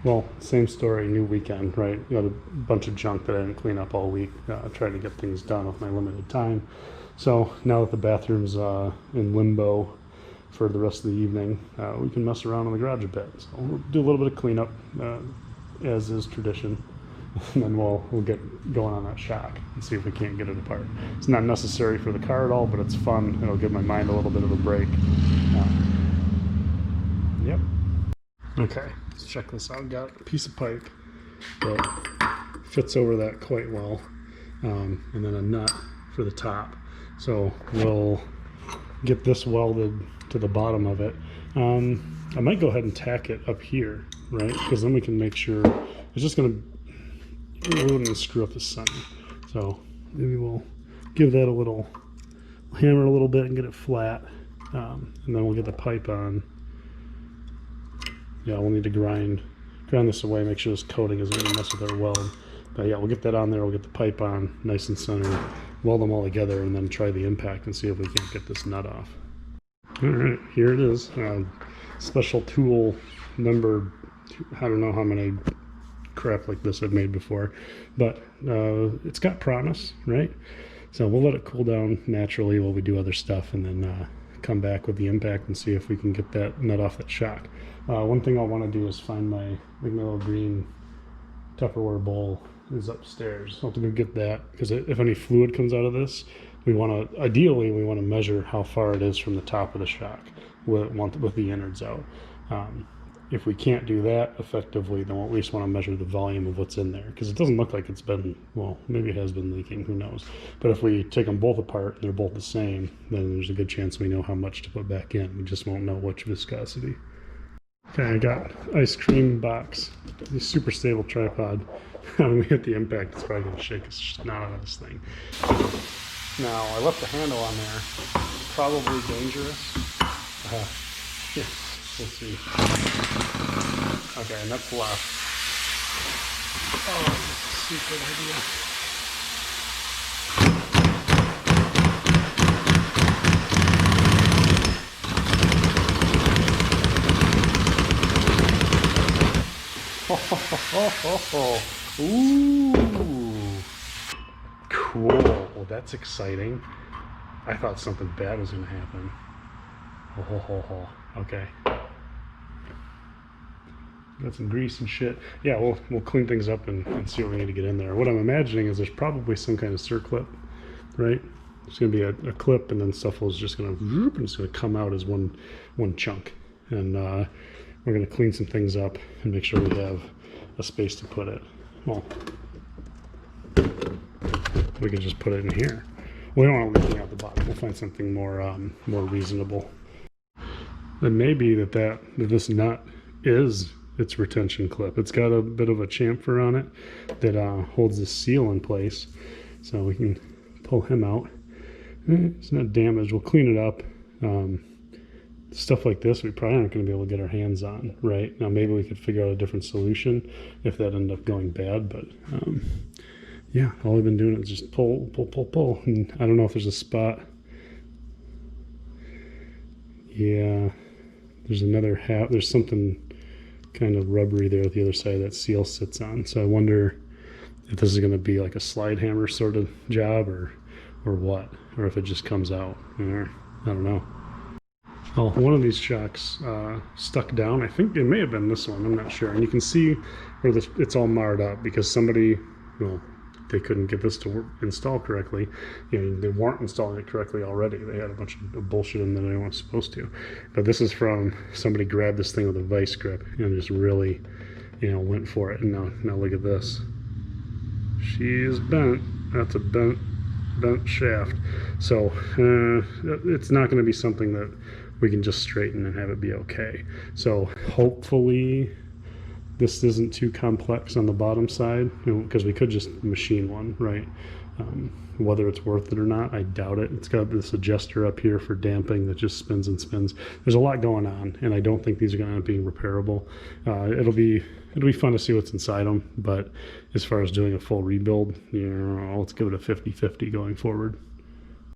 Well, same story, new weekend, right? Got a bunch of junk that I didn't clean up all week, trying to get things done with my limited time. So now that the bathroom's in limbo for the rest of the evening, we can mess around in the garage a bit. So we'll do a little bit of cleanup, as is tradition, and then we'll get going on that shock and see if we can't get it apart. It's not necessary for the car at all, but it's fun. It'll give my mind a little bit of a break. Yep. Okay, let's check this out. Got a piece of pipe that fits over that quite well, and then a nut for the top. So we'll get this welded to the bottom of it. I might go ahead and tack it up here, right? Because then we can make sure it's just gonna, we wouldn't screw up the center. So maybe we'll give that a little hammer a little bit and get it flat, and then we'll get the pipe on. Yeah, we'll need to grind this away, make sure this coating isn't going to mess with our weld. But yeah, we'll get that on there, we'll get the pipe on nice and centered, weld them all together, and then try the impact and see if we can't get this nut off. Alright, here it is. Special tool number, I don't know how many crap like this I've made before, but it's got promise, right? So we'll let it cool down naturally while we do other stuff, and then come back with the impact and see if we can get that nut off that shock. One thing I'll want to do is find my little green Tupperware bowl is upstairs. I'll have to go get that, because if any fluid comes out of this, we want to, ideally we want to measure how far it is from the top of the shock with the innards out. If we can't do that effectively, then we'll at least want to measure the volume of what's in there, because it doesn't look like it's been, well, maybe it has been leaking, who knows. But if we take them both apart and they're both the same, then there's a good chance we know how much to put back in. We just won't know which viscosity. Okay, I got ice cream box, the super stable tripod. When we hit the impact, it's probably going to shake. It's just not out of this thing. Now, I left the handle on there. Probably dangerous. Yeah. We'll see. Okay, and that's left. Oh, that's a stupid idea. Ooh. Cool. Well, that's exciting. I thought something bad was going to happen. Okay. Got some grease and shit. Yeah, we'll clean things up and see what we need to get in there. What I'm imagining is there's probably some kind of circlip, right? It's going to be a clip, and then stuff is just going to, and it's going to come out as one chunk. And we're going to clean some things up and make sure we have a space to put it. Well, we can just put it in here. We don't want to leak out the bottom. We'll find something more reasonable. It may be that this nut is its retention clip. It's got a bit of a chamfer on it that holds the seal in place, so we can pull him out. It's not damaged. We'll clean it up. Stuff like this we probably aren't going to be able to get our hands on right now. Maybe we could figure out a different solution if that ended up going bad, but yeah, all we've been doing is just pull, and I don't know if there's a spot. Yeah, there's another half. There's something kind of rubbery there at the other side that seal sits on. So I wonder if this is going to be like a slide hammer sort of job, or what, or if it just comes out. I don't know. Well, one of these shocks stuck down. I think it may have been this one. I'm not sure. And you can see where it's all marred up because somebody, well, they couldn't get this to install correctly. You know, they weren't installing it correctly already. They had a bunch of bullshit in there they weren't supposed to. But this is from somebody grabbed this thing with a vice grip and just really, went for it. And now look at this. She is bent. That's a bent shaft. So it's not going to be something that we can just straighten and have it be okay. So hopefully this isn't too complex on the bottom side, because we could just machine one, right? Whether it's worth it or not, I doubt it. It's got this adjuster up here for damping that just spins and spins. There's a lot going on, and I don't think these are going to end up being repairable. It'll be fun to see what's inside them, but as far as doing a full rebuild, let's give it a 50-50 going forward.